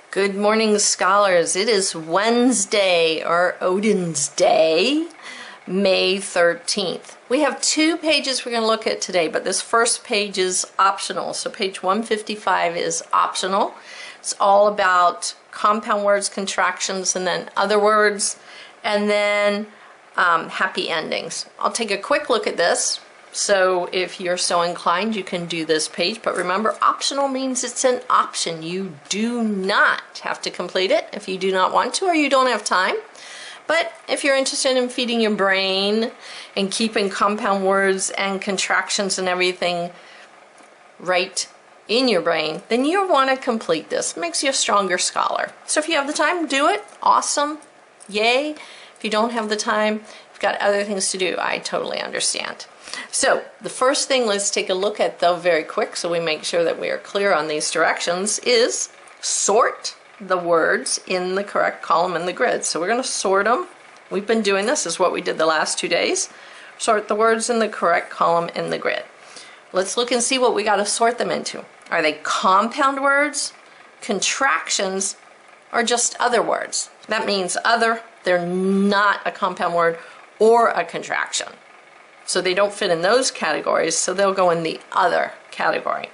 Good morning, scholars. It is Wednesday, or Odin's Day, May 13th. We have two pages we're going to look at today, but this first page is optional. So page 155 is optional. It's all about compound words, contractions, and then other words, and then happy endings. I'll take a quick look at this. So if you're so inclined, you can do this page, but remember, optional means it's an option. You do not have to complete it if you do not want to or you don't have time. But if you're interested in feeding your brain and keeping compound words and contractions and everything right in your brain, then you'll want to complete this. It makes you a stronger scholar. So if you have the time, do it. Awesome. Yay. If you don't have the time, you've got other things to do. I totally understand. So the first thing let's take a look at, though, very quick, so we make sure that we are clear on these directions, is sort the words in the correct column in the grid. So we're going to sort them. We've been doing this. This is what we did the last 2 days. Sort the words in the correct column in the grid. Let's look and see what we got to sort them into. Are they compound words, contractions, or just other words? That means other. They're not a compound word or a contraction. So they don't fit in those categories, so they'll go in the other category.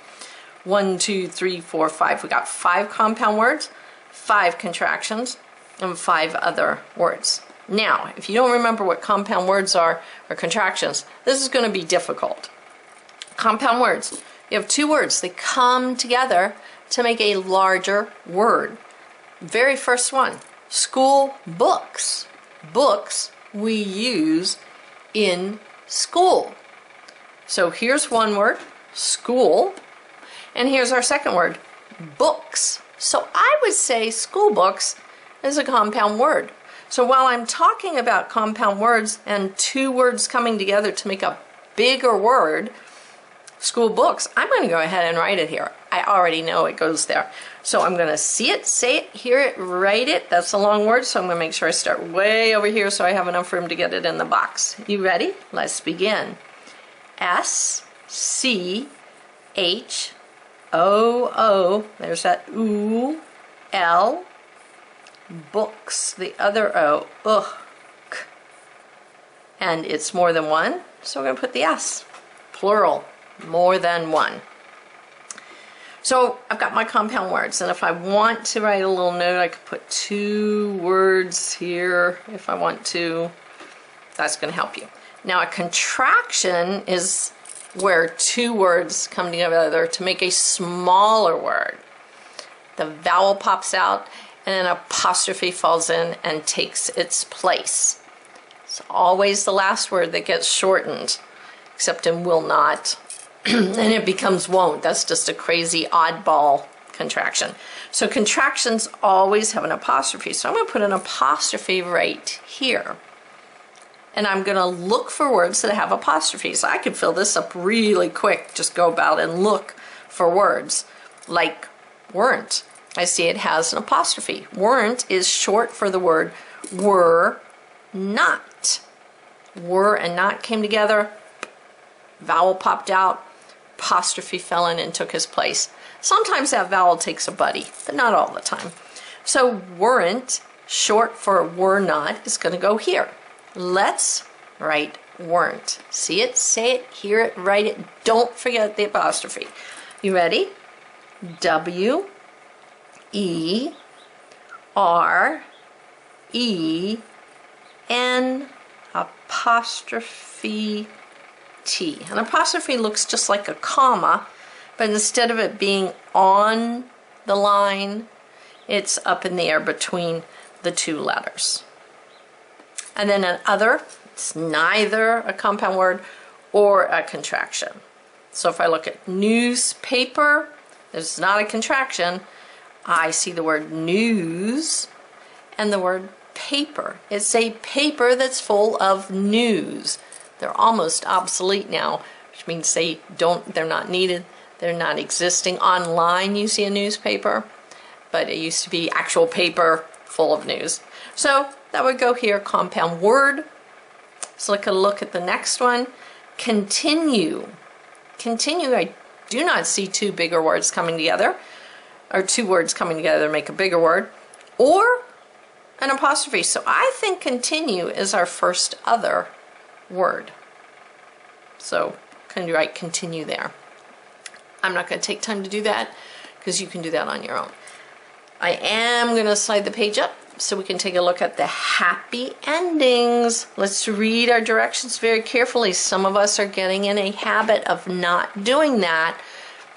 1, 2, 3, 4, 5. We got 5 compound words, 5 contractions, and 5 other words. Now, if you don't remember what compound words are or contractions, this is going to be difficult. Compound words. You have 2 words. They come together to make a larger word. Very first one, school books. Books we use in school. So here's one word, school, and here's our second word, books. So I would say school books is a compound word. So while I'm talking about compound words and 2 words coming together to make a bigger word, school books, I'm going to go ahead and write it here. I already know it goes there. So I'm going to see it, say it, hear it, write it. That's a long word, so I'm going to make sure I start way over here so I have enough room to get it in the box. You ready? Let's begin. S-C-H-O-O, there's that oo, L, books, the other O, ugh, k. And it's more than one, so we're going to put the S, plural, more than one. So I've got my compound words, and if I want to write a little note, I could put 2 words here if I want to. That's going to help you. Now a contraction is where 2 words come together to make a smaller word. The vowel pops out and an apostrophe falls in and takes its place. It's always the last word that gets shortened, except in will not. And it becomes won't. That's just a crazy oddball contraction. So contractions always have an apostrophe. So I'm going to put an apostrophe right here. And I'm going to look for words that have apostrophes. I could fill this up really quick. Just go about and look for words like weren't. I see it has an apostrophe. Weren't is short for the word were not. Were and not came together. Vowel popped out. Apostrophe fell in and took his place. Sometimes that vowel takes a buddy, but not all the time. So weren't, short for were not, is going to go here. Let's write weren't. See it, say it, hear it, write it. Don't forget the apostrophe. You ready? W-E-R-E-N apostrophe T. An apostrophe looks just like a comma, but instead of it being on the line, it's up in the air between the 2 letters. And then an other, it's neither a compound word or a contraction. So if I look at newspaper, there's not a contraction. I see the word news and the word paper. It's a paper that's full of news. They're almost obsolete now, which means they're not needed, they're not existing. Online you see a newspaper, but it used to be actual paper full of news. So that would go here, compound word. So let's look at the next one. Continue. Continue, I do not see 2 bigger words coming together. or two words coming together to make a bigger word, or an apostrophe. So I think continue is our first other word. So can you write continue there? I'm not going to take time to do that because you can do that on your own. I am going to slide the page up so we can take a look at the happy endings. Let's read our directions very carefully. Some of us are getting in a habit of not doing that.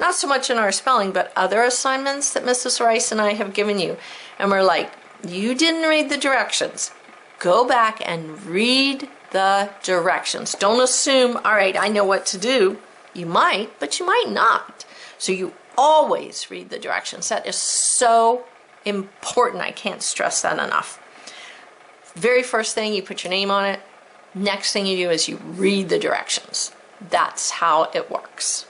Not so much in our spelling, but other assignments that Mrs. Rice and I have given you. And we're like, you didn't read the directions. Go back and read the directions. Don't assume, all right, I know what to do. You might, but you might not. So you always read the directions. That is so important. I can't stress that enough. Very first thing, you put your name on it. Next thing you do is you read the directions. That's how it works.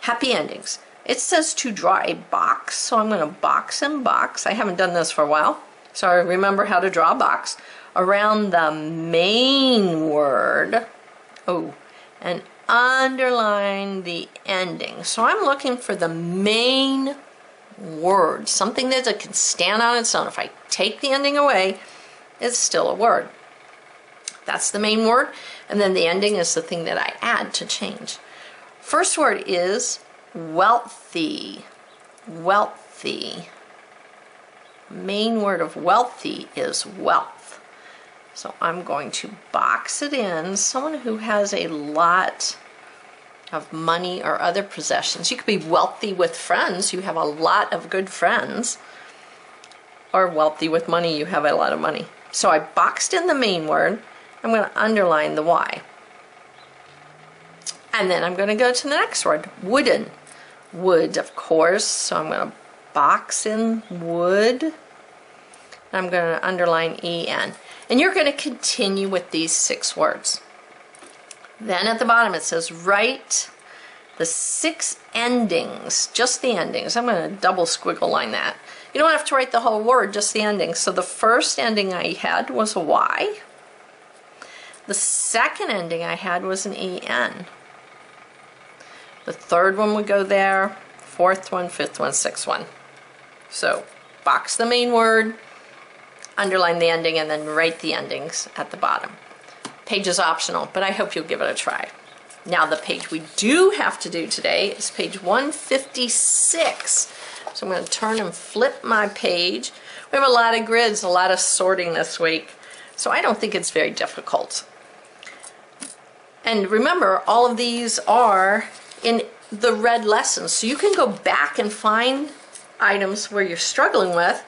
Happy endings. It says to draw a box, so I'm going to box and box. I haven't done this for a while, so I remember how to draw a box around the main word. Oh, and underline the ending. So I'm looking for the main word, something that can stand on its own. If I take the ending away, it's still a word. That's the main word, and then the ending is the thing that I add to change. First word is wealthy. Wealthy. Main word of wealthy is wealth. So I'm going to box it in. Someone who has a lot of money or other possessions. You could be wealthy with friends. You have a lot of good friends. Or wealthy with money. You have a lot of money. So I boxed in the main word. I'm going to underline the Y. And then I'm going to go to the next word. Wooden. Wood, of course. So I'm going to box in wood. I'm going to underline EN. And you're going to continue with these 6 words. Then at the bottom it says write the 6 endings, just the endings. I'm going to double squiggle line that. You don't have to write the whole word, just the endings. So the first ending I had was a Y. The second ending I had was an EN. The third one would go there, fourth one, fifth one, sixth one. So box the main word, underline the ending, and then write the endings at the bottom. Page is optional, but I hope you'll give it a try. Now the page we do have to do today is page 156. So I'm going to turn and flip my page. We have a lot of grids, a lot of sorting this week, so I don't think it's very difficult. And remember, all of these are in the red lessons, so you can go back and find items where you're struggling with.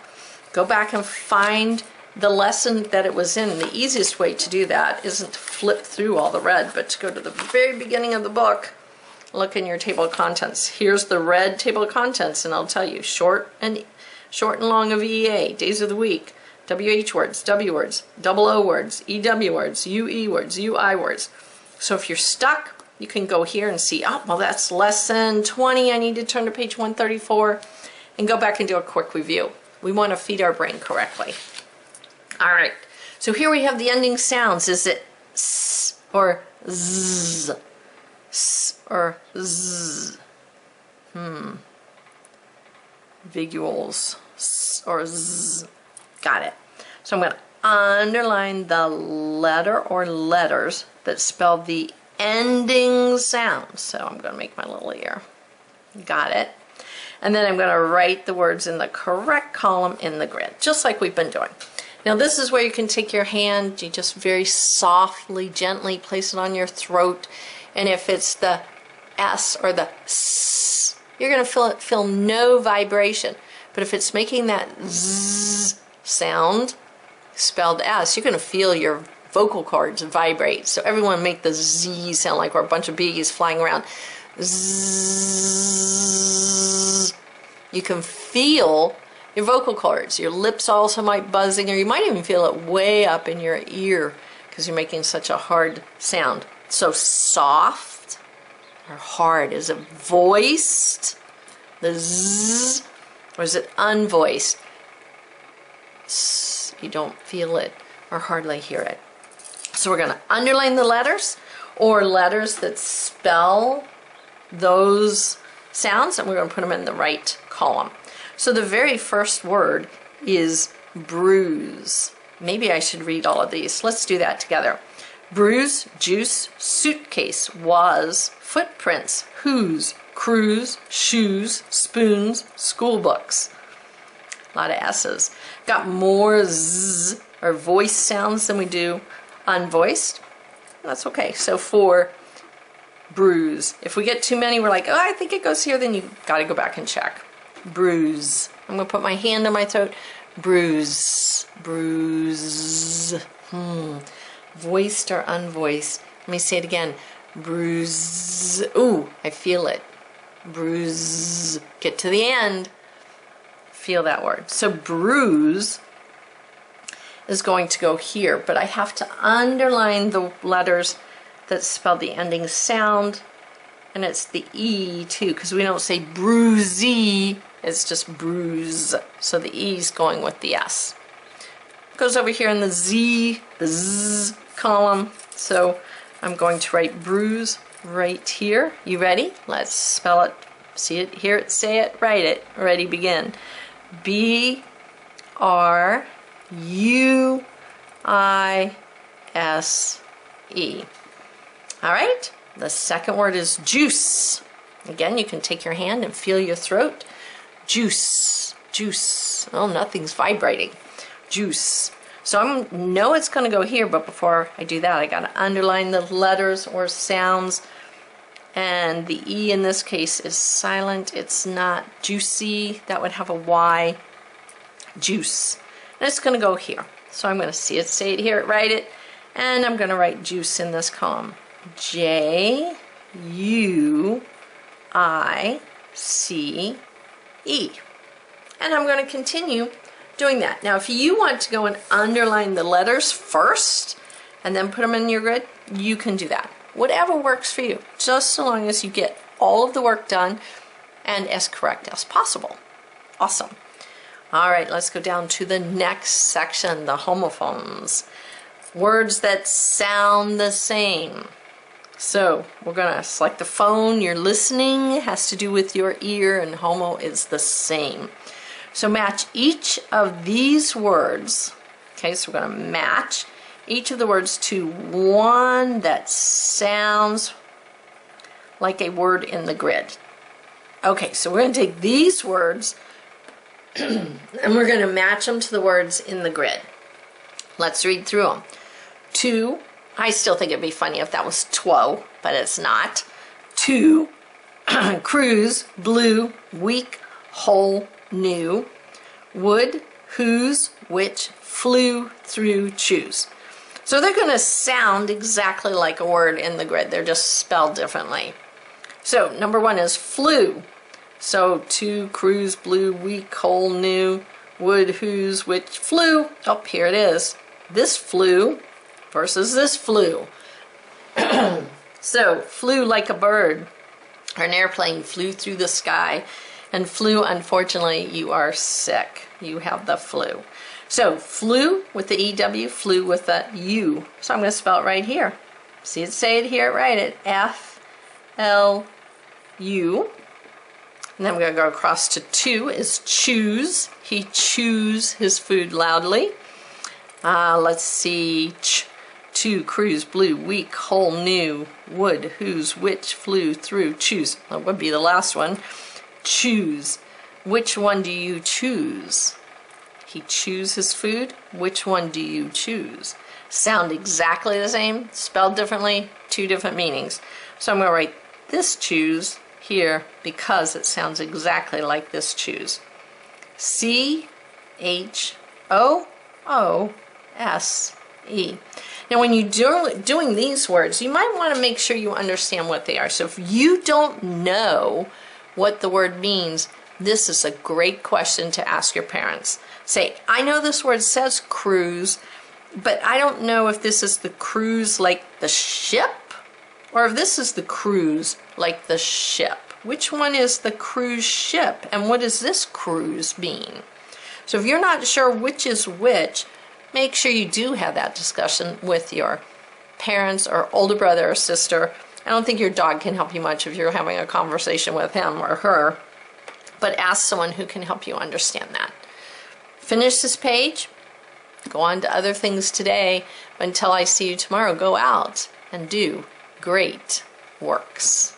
Go back and find the lesson that it was in. The easiest way to do that isn't to flip through all the red, but to go to the very beginning of the book, look in your table of contents. Here's the red table of contents, and I'll tell you short and long of EA, days of the week, WH words, W words, double O words, EW words, UE words, UI words. So if you're stuck, you can go here and see, oh, well, that's lesson 20. I need to turn to page 134 and go back and do a quick review. We want to feed our brain correctly. All right, so here we have the ending sounds. Is it S or Z? S or Z? Visuals. S or Z. Got it. So I'm going to underline the letter or letters that spell the ending sound. So I'm going to make my little ear. Got it. And then I'm going to write the words in the correct column in the grid, just like we've been doing. Now this is where you can take your hand, you just very softly, gently place it on your throat, and if it's the S or the S, you're going to feel no vibration. But if it's making that Z sound, spelled S, you're going to feel your vocal cords vibrate. So everyone make the Z sound like we're a bunch of bees flying around. Zzz. You can feel your vocal cords. Your lips also might buzzing, or you might even feel it way up in your ear because you're making such a hard sound. So soft or hard? Is it voiced, the Z, or is it unvoiced? You don't feel it or hardly hear it. So we're going to underline the letters or letters that spell those sounds, and we're going to put them in the right column. So the very first word is bruise. Maybe I should read all of these. Let's do that together. Bruise, juice, suitcase, was, footprints, whose, cruise, shoes, spoons, school books. A lot of S's. Got more Z or voice sounds than we do unvoiced. That's okay. So for bruise. If we get too many, we're like, oh, I think it goes here, then you got to go back and check. Bruise. I'm going to put my hand on my throat. Bruise. Bruise. Voiced or unvoiced. Let me say it again. Bruise. Ooh, I feel it. Bruise. Get to the end. Feel that word. So bruise is going to go here, but I have to underline the letters that spell the ending sound, and it's the E too, because we don't say bruisey, it's just bruise. So the E is going with the S. Goes over here in the Z, the Z column. So I'm going to write bruise right here. You ready? Let's spell it. See it, hear it, say it, write it. Ready, begin. B-R-U-I-S-E. All right, the second word is juice. Again, you can take your hand and feel your throat. Juice, juice. Oh, nothing's vibrating. Juice. So I know it's going to go here, but before I do that, I got to underline the letters or sounds. And the E in this case is silent. It's not juicy. That would have a Y. Juice. And it's going to go here. So I'm going to see it, say it, hear it, write it. And I'm going to write juice in this column. J-U-I-C-E. And I'm going to continue doing that. Now, if you want to go and underline the letters first and then put them in your grid, you can do that. Whatever works for you, just so long as you get all of the work done and as correct as possible. Awesome. All right, let's go down to the next section, the homophones. Words that sound the same. So we're going to select the phone. You're listening. It has to do with your ear, and homo is the same. So match each of these words. Okay, so we're going to match each of the words to one that sounds like a word in the grid. Okay, so we're going to take these words and we're going to match them to the words in the grid. Let's read through them. Two, I still think it'd be funny if that was two, but it's not. Two, cruise, blue, week, whole, new, would, whose, which, flew, through, choose. So they're going to sound exactly like a word in the grid. They're just spelled differently. So number one is flew. So two, cruise, blue, week, whole, new, would, whose, which, flew. Oh, here it is. This flew versus this flew. So flew like a bird or an airplane flew through the sky, and flew, unfortunately, you are sick. You have the flu. So flew with the EW, flew with the U. So I'm going to spell it right here. See it, say it, hear it, write it. F-L-U. And then we're going to go across to two is choose. He chews his food loudly. Let's see. Two, cruise, blue, week, whole, new, would, whose, which, flew, through, choose. That would be the last one. Choose. Which one do you choose? He chews his food. Which one do you choose? Sound exactly the same, spelled differently, two different meanings. So I'm going to write this choose here because it sounds exactly like this choose. C-H-O-O-S-E. Now when you're doing these words, you might want to make sure you understand what they are. So if you don't know what the word means, this is a great question to ask your parents. Say, I know this word says cruise, but I don't know if this is the cruise like the ship, or if this is the cruise like the ship. Which one is the cruise ship, and what does this cruise mean? So if you're not sure which is which, make sure you do have that discussion with your parents or older brother or sister. I don't think your dog can help you much if you're having a conversation with him or her. but ask someone who can help you understand that. Finish this page, go on to other things today. Until I see you tomorrow, go out and do great works.